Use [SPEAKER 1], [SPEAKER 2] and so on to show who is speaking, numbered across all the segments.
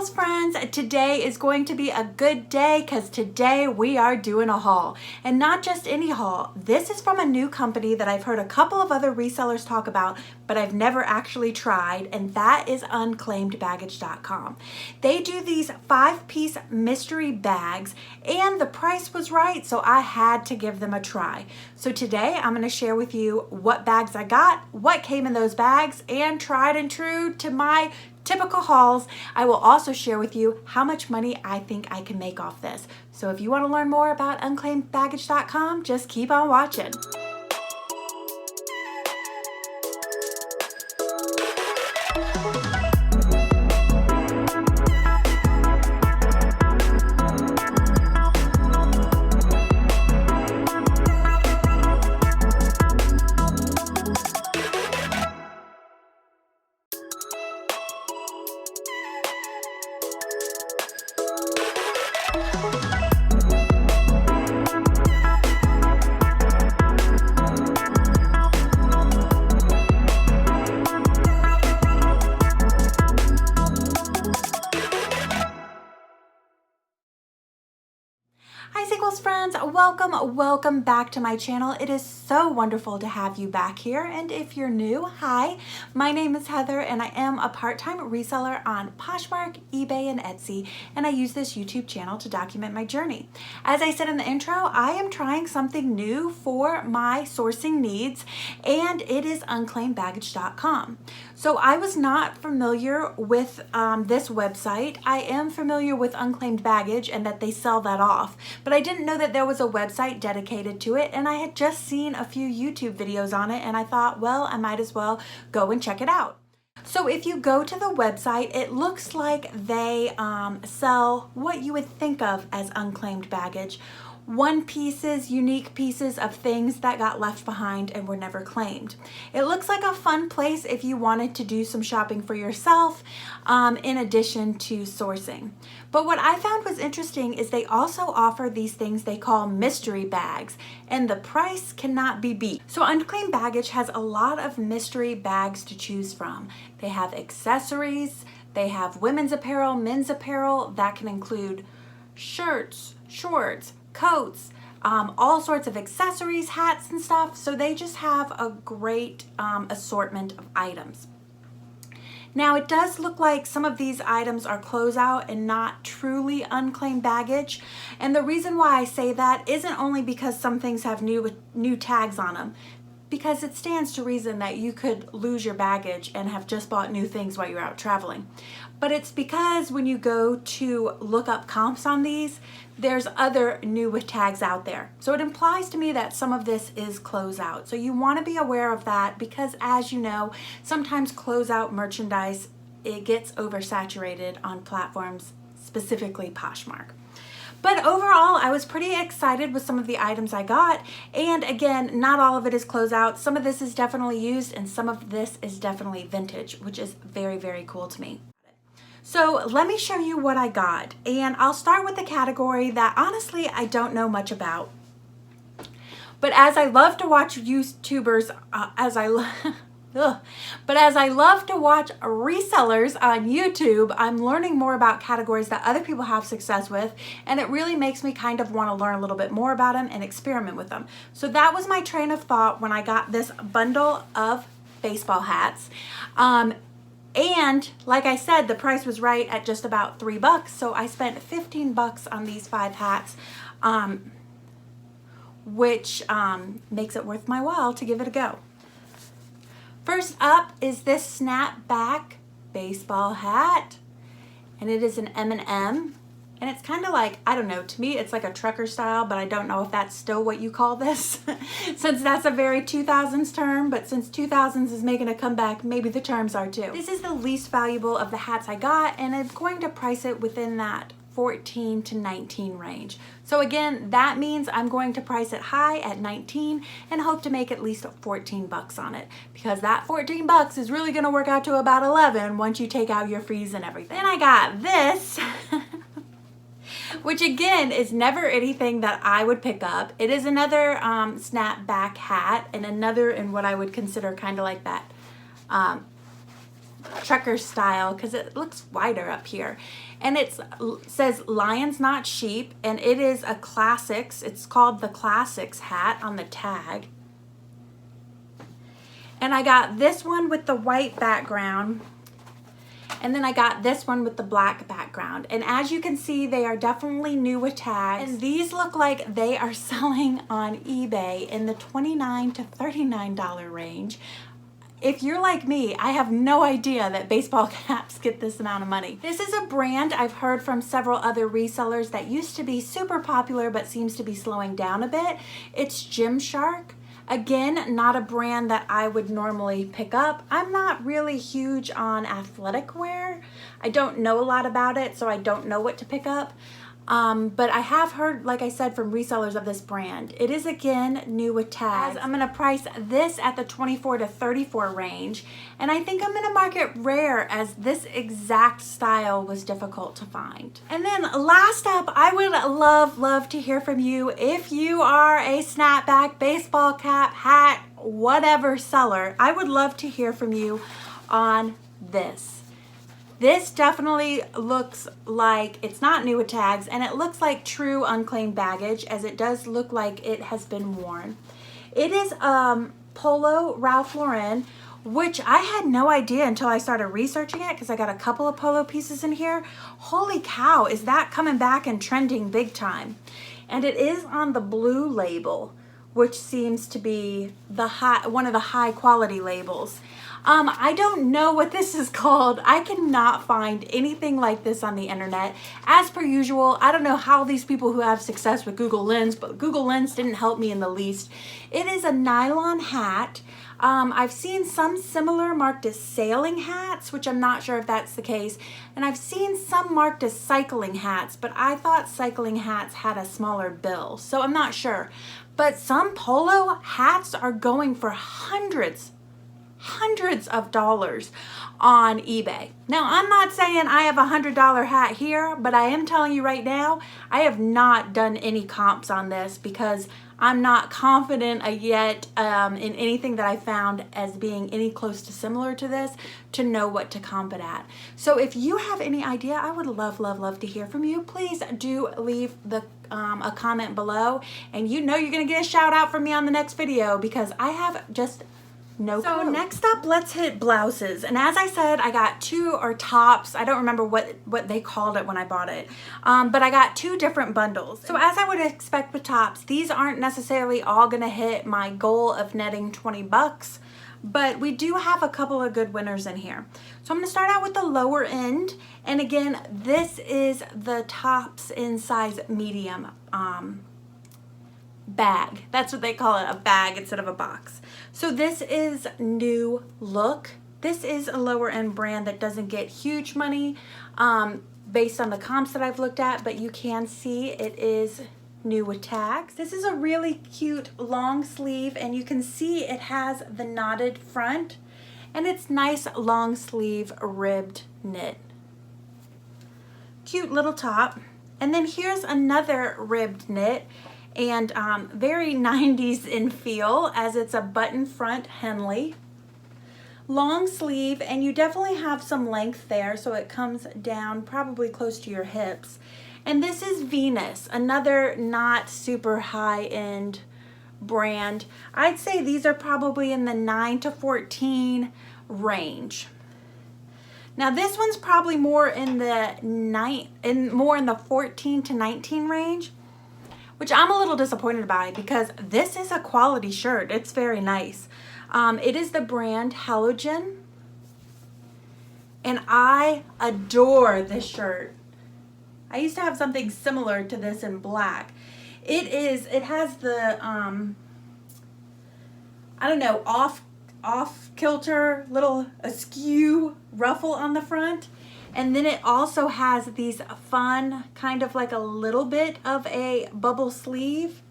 [SPEAKER 1] Icicles friends, today is going to be a good day because today we are doing a haul, and not just any haul. This is from a new company that I've heard a couple of other resellers talk about, but I've never actually tried, and that is unclaimedbaggage.com. They do these 5-piece mystery bags, and the price was right, so I had to give them a try. So today I'm going to share with you what bags I got, what came in those bags, and tried and true to my typical hauls, I will also share with you how much money I think I can make off this. So if you want to learn more about unclaimedbaggage.com, just keep on watching. Icicles friends, welcome back to my channel. It is so wonderful to have you back here, and if you're new, hi, my name is Heather and I am a part-time reseller on Poshmark, eBay, and Etsy, and I use this YouTube channel to document my journey. As I said in the intro, I am trying something new for my sourcing needs, and it is unclaimedbaggage.com. So I was not familiar with this website. I am familiar with Unclaimed Baggage and that they sell that off, but I didn't know that there was a website dedicated to it, and I had just seen a few YouTube videos on it, and I thought, well, I might as well go and check it out. So if you go to the website, it looks like they sell what you would think of as unclaimed baggage. One pieces, unique pieces of things that got left behind and were never claimed. It looks like a fun place if you wanted to do some shopping for yourself, in addition to sourcing. But what I found was interesting is they also offer these things they call mystery bags, and the price cannot be beat. So Unclaimed Baggage has a lot of mystery bags to choose from. They have accessories, they have women's apparel, men's apparel, that can include shirts, shorts, coats, all sorts of accessories, hats and stuff. So they just have a great assortment of items. Now it does look like some of these items are closeout and not truly unclaimed baggage. And the reason why I say that isn't only because some things have new tags on them, because it stands to reason that you could lose your baggage and have just bought new things while you're out traveling. But it's because when you go to look up comps on these, there's other new tags out there. So it implies to me that some of this is closeout. So you want to be aware of that because, as you know, sometimes closeout merchandise, it gets oversaturated on platforms, specifically Poshmark. But overall, I was pretty excited with some of the items I got. And again, not all of it is closeout. Some of this is definitely used and some of this is definitely vintage, which is very, very cool to me. So let me show you what I got. And I'll start with the category that honestly, I don't know much about. But as I love to watch YouTubers, as I love to watch resellers on YouTube, I'm learning more about categories that other people have success with, and it really makes me kind of want to learn a little bit more about them and experiment with them. So that was my train of thought when I got this bundle of baseball hats. And like I said, the price was right at just about $3, so I spent 15 bucks on these 5 hats, which makes it worth my while to give it a go. First up is this snapback baseball hat, and it is an M&M, and it's kind of like, I don't know, to me it's like a trucker style, but I don't know if that's still what you call this since that's a very 2000s term, but since 2000s is making a comeback, maybe the terms are too. This is the least valuable of the hats I got, and I'm going to price it within that 14 to 19 range. So again, that means I'm going to price it high at 19 and hope to make at least 14 bucks on it, because that 14 bucks is really going to work out to about 11 once you take out your fees and everything. Then I got this which again is never anything that I would pick up. It is another snapback hat and another in what I would consider kind of like that trucker style because it looks wider up here. And it says Lions Not Sheep, and it is a Classics. It's called the Classics hat on the tag. And I got this one with the white background. And then I got this one with the black background. And as you can see, they are definitely new with tags. And these look like they are selling on eBay in the $29 to $39 range. If you're like me, I have no idea that baseball caps get this amount of money. This is a brand I've heard from several other resellers that used to be super popular but seems to be slowing down a bit. It's Gymshark. Again, not a brand that I would normally pick up. I'm not really huge on athletic wear. I don't know a lot about it, so I don't know what to pick up. But I have heard, like I said, from resellers of this brand. It is, again, new with tags. I'm going to price this at the $24 to $34 range. And I think I'm going to mark it rare, as this exact style was difficult to find. And then last up, I would love to hear from you. If you are a snapback, baseball cap, hat, whatever seller, I would love to hear from you on this. This definitely looks like it's not new with tags, and it looks like true unclaimed baggage, as it does look like it has been worn. It is Polo Ralph Lauren, which I had no idea until I started researching it, because I got a couple of Polo pieces in here. Holy cow, is that coming back and trending big time. And it is on the blue label, which seems to be the one of the high quality labels. I don't know what this is called. I cannot find anything like this on the internet. As per usual, I don't know how these people who have success with Google Lens, but Google Lens didn't help me in the least. It is a nylon hat. I've seen some similar marked as sailing hats, which I'm not sure if that's the case. And I've seen some marked as cycling hats, but I thought cycling hats had a smaller bill, so I'm not sure. But some Polo hats are going for hundreds of dollars on eBay. Now, I'm not saying I have a $100 hat here, but I am telling you right now, I have not done any comps on this because I'm not confident yet in anything that I found as being any close to similar to this to know what to comp it at. So if you have any idea, I would love to hear from you. Please do leave a comment below, and you know you're gonna get a shout out from me on the next video because I have just no clue. So next up, let's hit blouses. And as I said, I got two, or tops. I don't remember what they called it when I bought it. But I got two different bundles. So as I would expect with tops, these aren't necessarily all gonna hit my goal of netting 20 bucks, but we do have a couple of good winners in here. So I'm gonna start out with the lower end. And again, this is the tops in size medium bag. That's what they call it, a bag instead of a box. So this is New Look. This is a lower end brand that doesn't get huge money based on the comps that I've looked at, but you can see it is new with tags. This is a really cute long sleeve, and you can see it has the knotted front, and it's nice long sleeve ribbed knit. Cute little top. And then here's another ribbed knit, and very 90s in feel, as it's a button front Henley. Long sleeve, and you definitely have some length there, so it comes down probably close to your hips. And this is Venus, another not super high-end brand. I'd say these are probably in the 9 to 14 range. Now this one's probably more in the 14 to 19 range, which I'm a little disappointed by because this is a quality shirt. It's very nice. It is the brand Halogen, and I adore this shirt. I used to have something similar to this in black. It has the, I don't know, off-kilter, little askew ruffle on the front. And then it also has these fun, kind of like a little bit of a bubble sleeve.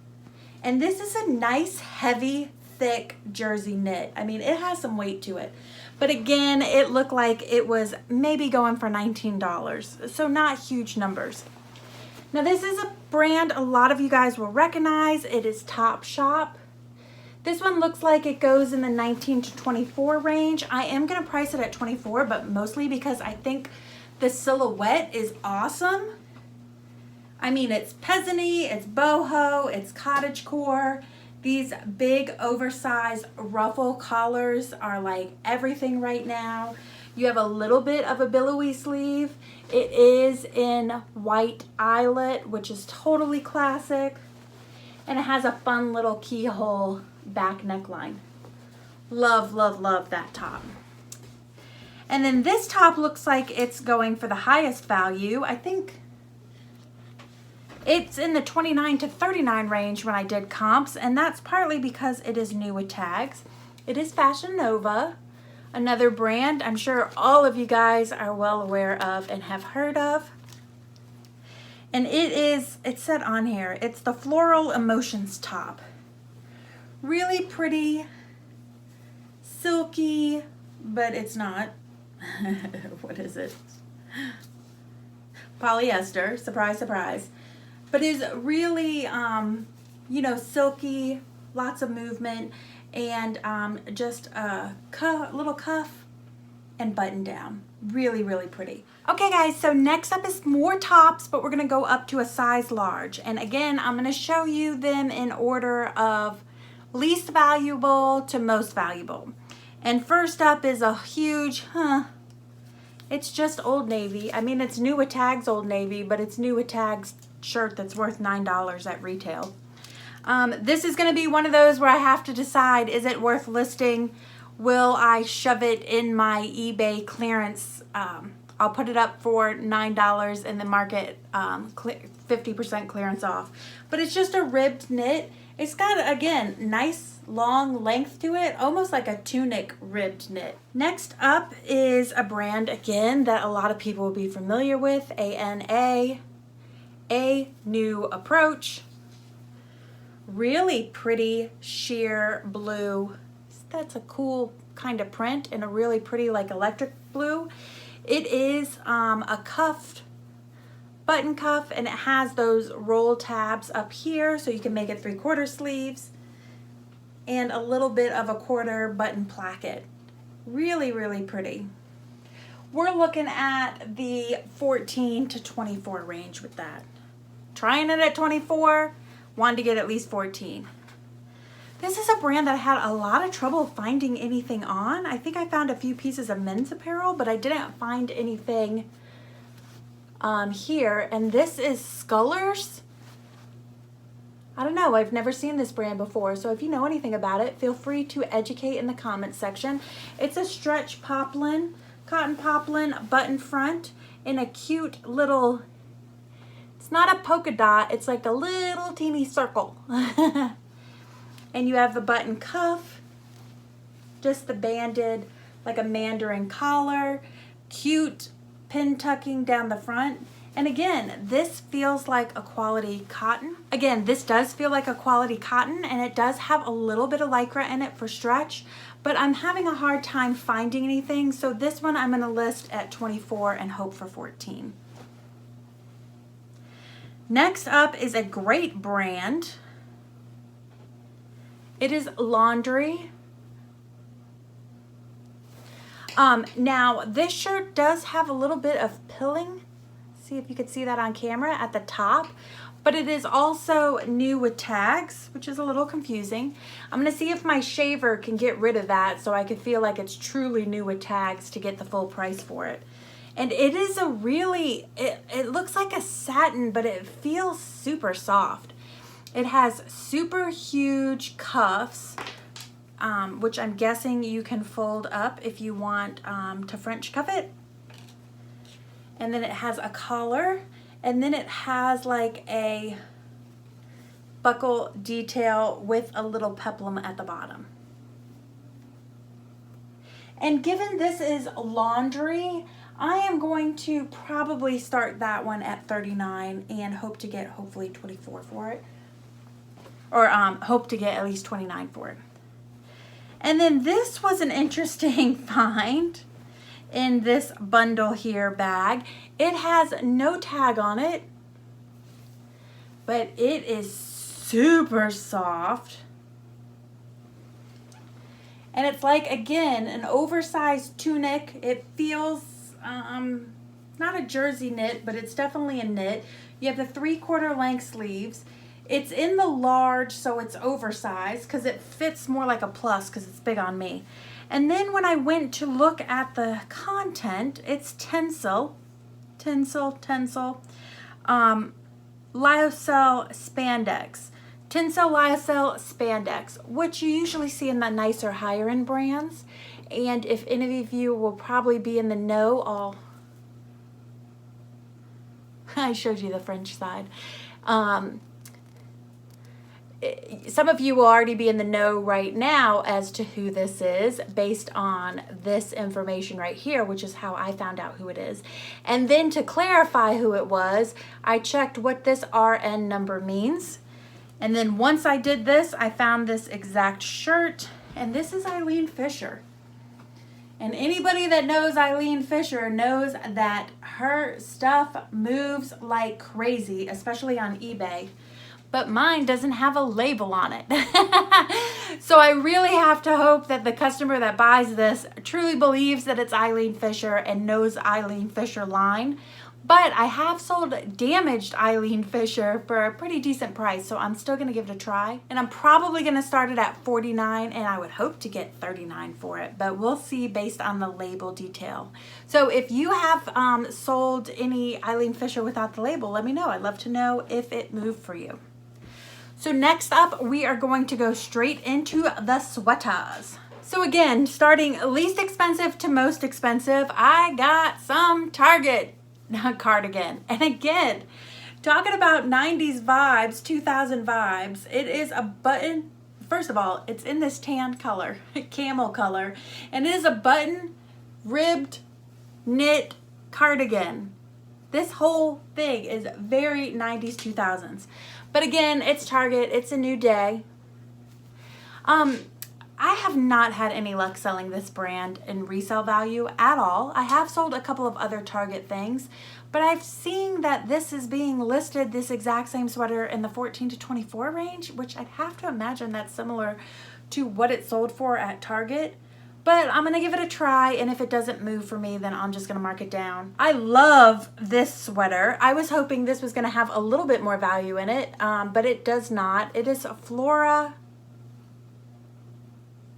[SPEAKER 1] And this is a nice, heavy, thick jersey knit. I mean, it has some weight to it. But again, it looked like it was maybe going for $19. So not huge numbers. Now this is a brand a lot of you guys will recognize. It is Topshop. This one looks like it goes in the 19 to 24 range. I am gonna price it at 24, but mostly because I think the silhouette is awesome. I mean, it's peasant-y, it's boho, it's cottagecore. These big oversized ruffle collars are like everything right now. You have a little bit of a billowy sleeve. It is in white eyelet, which is totally classic. And it has a fun little keyhole back neckline. Love, love, love that top. And then this top looks like it's going for the highest value. I think it's in the 29 to 39 range when I did comps, and that's partly because it is new with tags. It is Fashion Nova, another brand I'm sure all of you guys are well aware of and have heard of. And it said on here, it's the Floral Emotions top. Really pretty, silky, but it's not. What is it? Polyester, surprise, surprise. But it's really, you know, silky, lots of movement, and just a little cuff and button down. Really, really pretty. Okay guys, so next up is more tops, but we're gonna go up to a size large. And again, I'm gonna show you them in order of least valuable to most valuable. And first up is a huge, it's just Old Navy. I mean, it's new with tags Old Navy, but it's new with tags shirt that's worth $9 at retail. This is gonna be one of those where I have to decide, is it worth listing? Will I shove it in my eBay clearance? I'll put it up for $9 and then mark it 50% clearance off. But it's just a ribbed knit. It's got, again, nice long length to it, almost like a tunic ribbed knit. Next up is a brand, again, that a lot of people will be familiar with, ANA, A New Approach. Really pretty sheer blue. That's a cool kind of print and a really pretty like electric blue. It is a cuffed button cuff, and it has those roll tabs up here so you can make it 3/4 sleeves and a little bit of a 1/4 button placket. Really, really pretty. We're looking at the 14 to 24 range with that. Trying it at 24, wanted to get at least 14. This is a brand that I had a lot of trouble finding anything on. I think I found a few pieces of men's apparel, but I didn't find anything here. And this is Scullers. I don't know, I've never seen this brand before, so if you know anything about it, feel free to educate in the comments section. It's a stretch poplin, cotton poplin button front in a cute little, it's not a polka dot, it's like a little teeny circle. And you have the button cuff, just the banded, like a mandarin collar, cute pin tucking down the front. And again, this feels like a quality cotton. Again, this does feel like a quality cotton, and it does have a little bit of Lycra in it for stretch, but I'm having a hard time finding anything, so this one I'm gonna list at 24 and hope for 14. Next up is a great brand. It is Laundry. Now this shirt does have a little bit of pilling. See if you could see that on camera at the top, but it is also new with tags, which is a little confusing. I'm gonna see if my shaver can get rid of that so I could feel like it's truly new with tags to get the full price for it. And it is a really, it looks like a satin, but it feels super soft. It has super huge cuffs, which I'm guessing you can fold up if you want to French cuff it. And then it has a collar, and then it has like a buckle detail with a little peplum at the bottom. And given this is Laundry, I am going to probably start that one at 39 and hope to get hopefully 24 for it. Or hope to get at least 29 for it. And then this was an interesting find in this bundle here bag. It has no tag on it, but it is super soft. And it's like, again, an oversized tunic. It feels not a jersey knit, but it's definitely a knit. You have the 3/4 length sleeves. It's in the large, so it's oversized because it fits more like a plus because it's big on me. And then when I went to look at the content, it's Tencel, lyocell spandex. Tencel lyocell spandex, which you usually see in the nicer higher end brands. And if any of you will probably be in the know, I showed you the French side. Some of you will already be in the know right now as to who this is based on this information right here, which is how I found out who it is. And then to clarify who it was, I checked what this RN number means. And then once I did this, I found this exact shirt, and this is Eileen Fisher. And anybody that knows Eileen Fisher knows that her stuff moves like crazy, especially on eBay. But mine doesn't have a label on it. So I really have to hope that the customer that buys this truly believes that it's Eileen Fisher and knows Eileen Fisher line. But I have sold damaged Eileen Fisher for a pretty decent price, so I'm still gonna give it a try. And I'm probably gonna start it at $49, and I would hope to get $39 for it, but we'll see based on the label detail. So if you have sold any Eileen Fisher without the label, let me know. I'd love to know if it moved for you. So next up, we are going to go straight into the sweaters. So again, starting least expensive to most expensive, I got some Target cardigan. And again, talking about 90s vibes, 2000 vibes, it is a button. First of all, it's in this tan color, camel color, and it is a button ribbed knit cardigan. This whole thing is very 90s, 2000s. But again, it's Target, it's a new day. I have not had any luck selling this brand in resale value at all. I have sold a couple of other Target things, but I've seen that this is being listed, this exact same sweater, in the 14 to 24 range, which I'd have to imagine that's similar to what it sold for at Target. But I'm gonna give it a try, and if it doesn't move for me, then I'm just gonna mark it down. I love this sweater. I was hoping this was gonna have a little bit more value in it, but it does not. It is Flora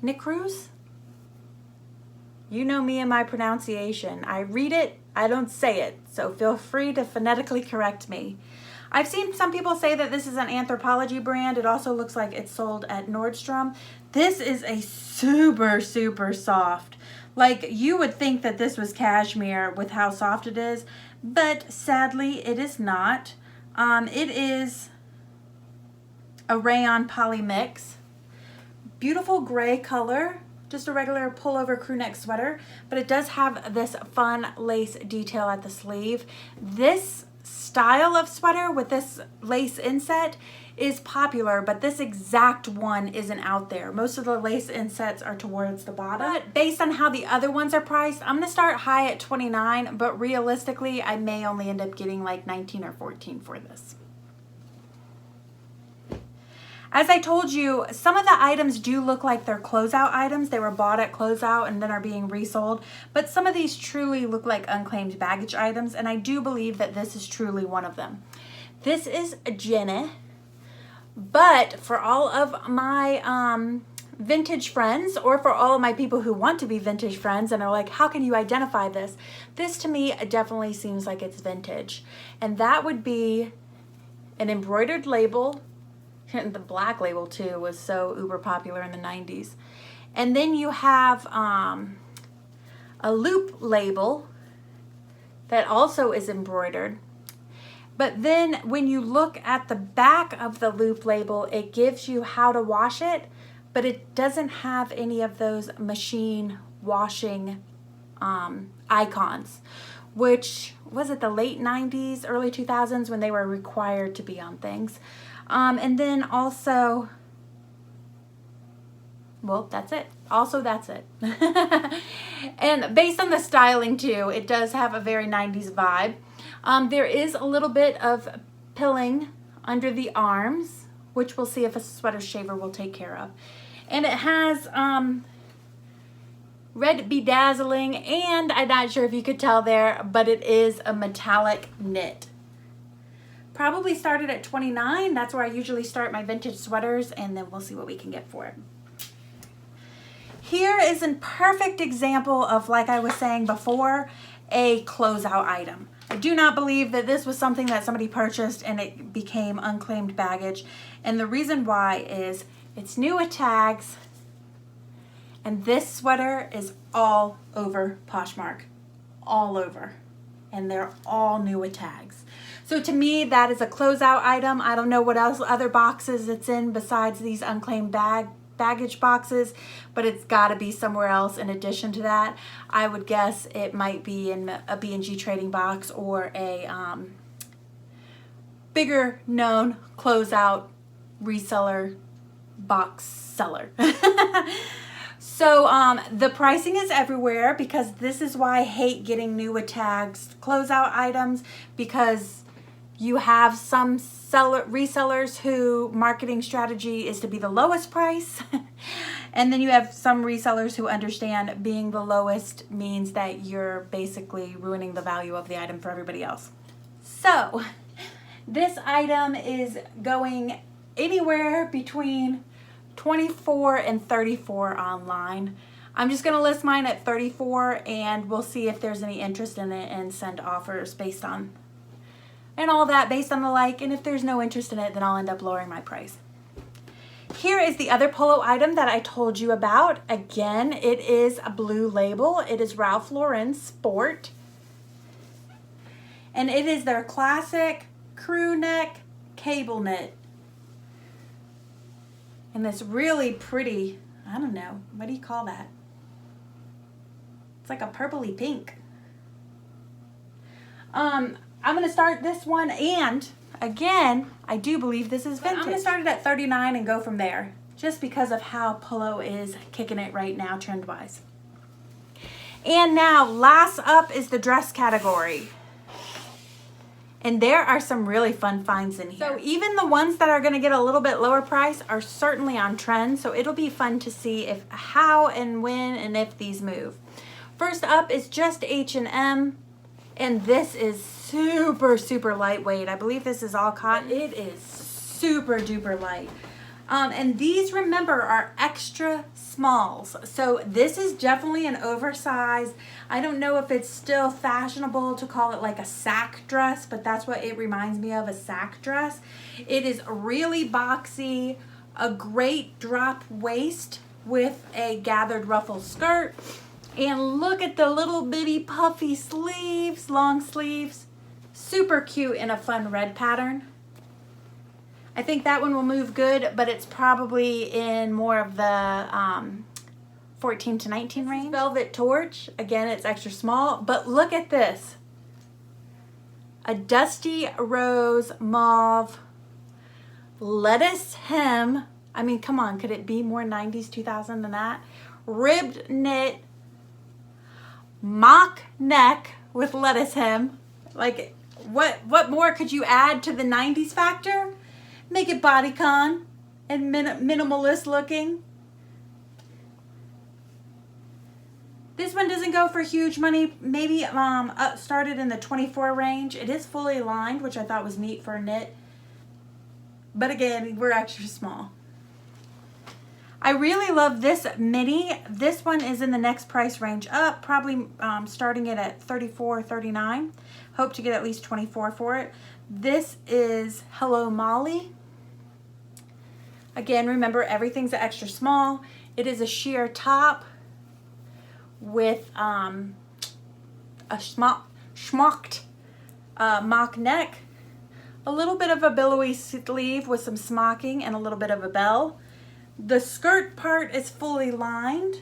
[SPEAKER 1] Nicruz. You know me and my pronunciation. I read it, I don't say it, so feel free to phonetically correct me. I've seen some people say that this is an Anthropologie brand. It also looks like it's sold at Nordstrom. This is a super, super soft. Like, you would think that this was cashmere with how soft it is, but sadly it is not. It is a rayon poly mix. Beautiful gray color, just a regular pullover crew neck sweater, but it does have this fun lace detail at the sleeve. This style of sweater with this lace inset is popular, but this exact one isn't out there. Most of the lace insets are towards the bottom. But based on how the other ones are priced, I'm gonna start high at $29, but realistically, I may only end up getting like $19 or $14 for this. As I told you, some of the items do look like they're closeout items. They were bought at closeout and then are being resold. But some of these truly look like unclaimed baggage items, and I do believe that this is truly one of them. This is Jenny, but for all of my vintage friends, or for all of my people who want to be vintage friends and are like, how can you identify this? This to me definitely seems like it's vintage. And that would be an embroidered label. The black label too was so uber popular in the 90s. And then you have a loop label that also is embroidered. But then when you look at the back of the loop label, it gives you how to wash it, but it doesn't have any of those machine washing icons, which was it the late 90s, early 2000s when they were required to be on things. And then also, well, that's it. Also, that's it. And based on the styling too, it does have a very 90s vibe. There is a little bit of pilling under the arms, which we'll see if a sweater shaver will take care of. And it has red bedazzling, and I'm not sure if you could tell there, but it is a metallic knit. Probably started at $29. That's where I usually start my vintage sweaters, and then we'll see what we can get for it. Here is a perfect example of, like I was saying before, a closeout item. I do not believe that this was something that somebody purchased and it became unclaimed baggage. And the reason why is it's new with tags, and this sweater is all over Poshmark, all over. And they're all new with tags. So to me, that is a closeout item. I don't know what else other boxes it's in besides these unclaimed baggage boxes, but it's got to be somewhere else in addition to that. I would guess it might be in a B&G trading box or a bigger known closeout reseller box seller. So the pricing is everywhere, because this is why I hate getting new with tags closeout items, because you have some resellers who marketing strategy is to be the lowest price. And then you have some resellers who understand being the lowest means that you're basically ruining the value of the item for everybody else. So this item is going anywhere between $24 and $34 online. I'm just going to list mine at $34, and we'll see if there's any interest in it and send offers based on and all that based on the like. And if there's no interest in it, then I'll end up lowering my price. Here is the other polo item that I told you about. Again, it is a blue label. It is Ralph Lauren Sport, and it is their classic crew neck cable knit. And this really pretty, I don't know, what do you call that? It's like a purpley pink. I'm going to start this one, and again, I do believe this is vintage. I'm going to start it at $39 and go from there, just because of how polo is kicking it right now trend-wise. And now, last up is the dress category. And there are some really fun finds in here. So even the ones that are going to get a little bit lower price are certainly on trend. So it'll be fun to see if how and when and if these move. First up is just H&M. And this is super, super lightweight. I believe this is all cotton. It is super duper light. And these, remember, are extra smalls. So this is definitely an oversized. I don't know if it's still fashionable to call it like a sack dress, but that's what it reminds me of, a sack dress. It is really boxy, a great drop waist with a gathered ruffle skirt. And look at the little bitty puffy sleeves, long sleeves. Super cute in a fun red pattern. I think that one will move good, but it's probably in more of the 14 to 19 range. Velvet Torch, again, it's extra small, but look at this. A dusty rose mauve lettuce hem. I mean, come on, could it be more 90s, 2000 than that? Ribbed knit, mock neck with lettuce hem. Like, what more could you add to the 90s factor? Make it bodycon and minimalist looking. This one doesn't go for huge money. Maybe started in the 24 range. It is fully lined, which I thought was neat for a knit. But again, we're extra small. I really love this mini. This one is in the next price range up, probably starting it at $34, $39. Hope to get at least $24 for it. This is Hello Molly. Again, remember, everything's extra small. It is a sheer top with a schmucked mock neck, a little bit of a billowy sleeve with some smocking and a little bit of a bell. The skirt part is fully lined.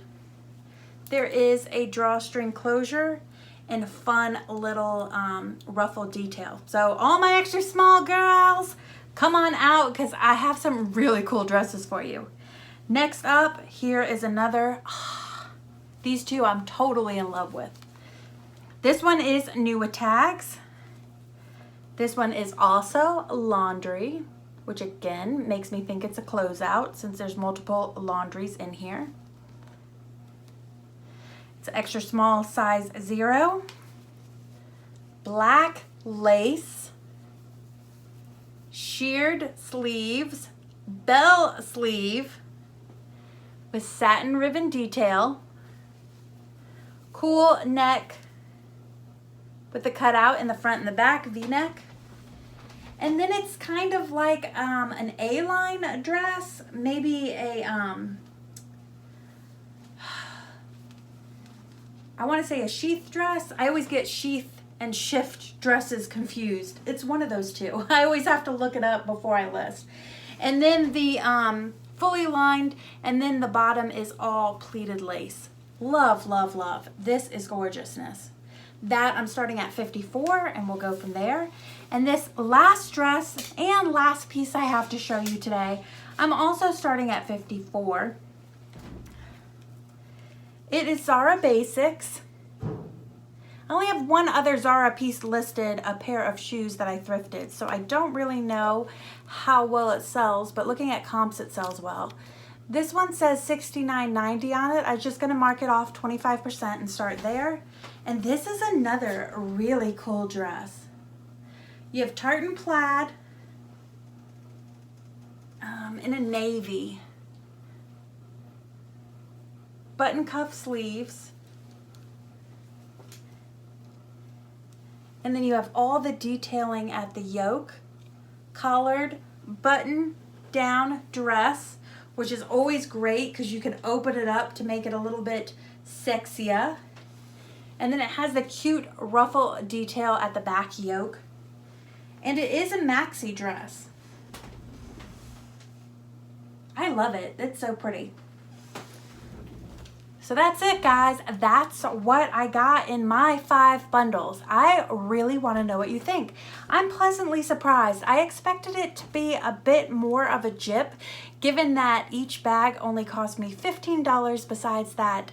[SPEAKER 1] There is a drawstring closure and a fun little ruffle detail. So all my extra small girls, come on out, because I have some really cool dresses for you. Next up, here is another. These two I'm totally in love with. This one is new with tags. This one is also laundry, which again makes me think it's a closeout since there's multiple laundries in here. It's extra small, size 0. Black lace, sheared sleeves, bell sleeve with satin ribbon detail, cool neck with the cutout in the front and the back, V-neck. And then it's kind of like an A-line dress, maybe a, I want to say a sheath dress. I always get sheath and shift dresses confused. It's one of those two. I always have to look it up before I list. And then the fully lined, and then the bottom is all pleated lace. Love, love, love. This is gorgeousness. That I'm starting at 54, and we'll go from there. And this last dress and last piece I have to show you today, I'm also starting at 54. It is Zara Basics. I only have one other Zara piece listed, a pair of shoes that I thrifted, so I don't really know how well it sells, but looking at comps, it sells well. This one says $69.90 on it. I'm just gonna mark it off 25% and start there. And this is another really cool dress. You have tartan plaid in a navy. Button cuff sleeves. And then you have all the detailing at the yoke. Collared, button down dress, which is always great because you can open it up to make it a little bit sexier. And then it has the cute ruffle detail at the back yoke. And it is a maxi dress. I love it. It's so pretty. So that's it, guys. That's what I got in my 5 bundles. I really want to know what you think. I'm pleasantly surprised. I expected it to be a bit more of a jip, given that each bag only cost me $15 besides that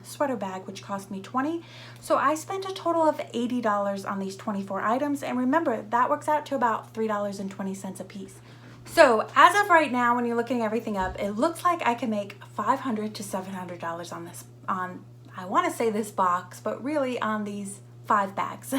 [SPEAKER 1] sweater bag, which cost me $20. So I spent a total of $80 on these 24 items. And remember, that works out to about $3.20 a piece. So as of right now, when you're looking everything up, it looks like I can make $500 to $700 on this, I want to say this box, but really on these 5 bags.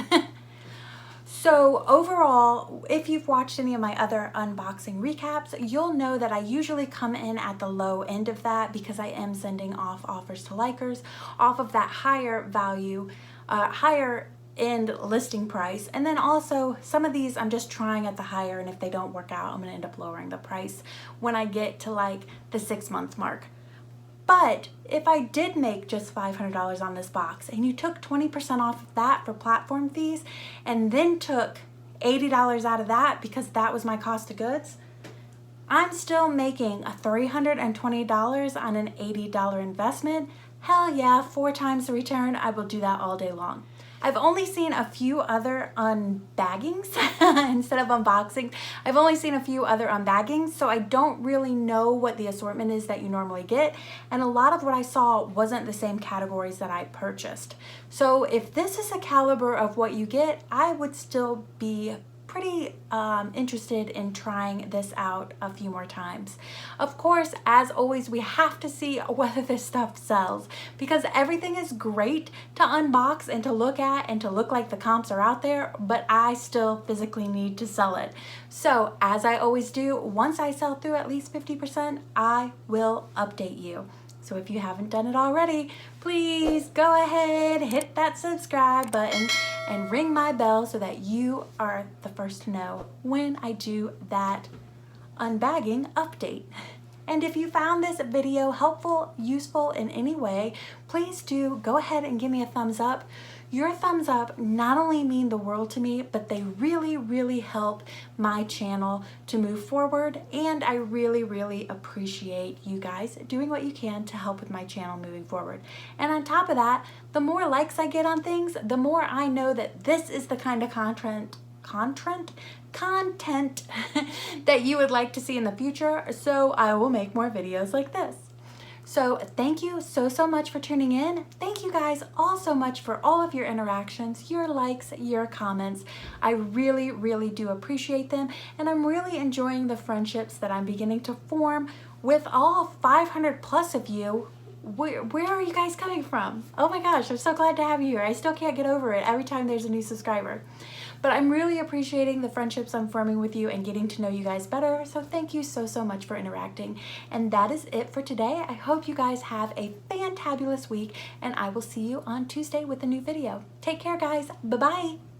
[SPEAKER 1] So overall, if you've watched any of my other unboxing recaps, you'll know that I usually come in at the low end of that because I am sending off offers to likers off of that higher value, higher end listing price. And then also some of these I'm just trying at the higher, and if they don't work out, I'm gonna end up lowering the price when I get to like the 6-month mark. But if I did make just $500 on this box and you took 20% off of that for platform fees and then took $80 out of that because that was my cost of goods, I'm still making $320 on an $80 investment. Hell yeah, 4 times the return. I will do that all day long. I've only seen a few other unbaggings instead of unboxings. I've only seen a few other unbaggings, so I don't really know what the assortment is that you normally get. And a lot of what I saw wasn't the same categories that I purchased. So if this is a caliber of what you get, I would still be pretty interested in trying this out a few more times. Of course, as always, we have to see whether this stuff sells, because everything is great to unbox and to look at and to look like the comps are out there, but I still physically need to sell it. So as I always do, once I sell through at least 50%, I will update you. So if you haven't done it already, please go ahead, hit that subscribe button and ring my bell so that you are the first to know when I do that unbagging update. And if you found this video helpful, useful in any way, please do go ahead and give me a thumbs up. Your thumbs up not only mean the world to me, but they really, really help my channel to move forward. And I really, really appreciate you guys doing what you can to help with my channel moving forward. And on top of that, the more likes I get on things, the more I know that this is the kind of content that you would like to see in the future. So I will make more videos like this. So thank you so much for tuning in. Thank you guys all so much for all of your interactions, your likes, your comments. I really, really do appreciate them. And I'm really enjoying the friendships that I'm beginning to form with all 500 plus of you Where are you guys coming from? Oh my gosh, I'm so glad to have you here. I still can't get over it every time there's a new subscriber. But I'm really appreciating the friendships I'm forming with you and getting to know you guys better. So thank you so, so much for interacting. And that is it for today. I hope you guys have a fantabulous week, and I will see you on Tuesday with a new video. Take care, guys. Bye-bye.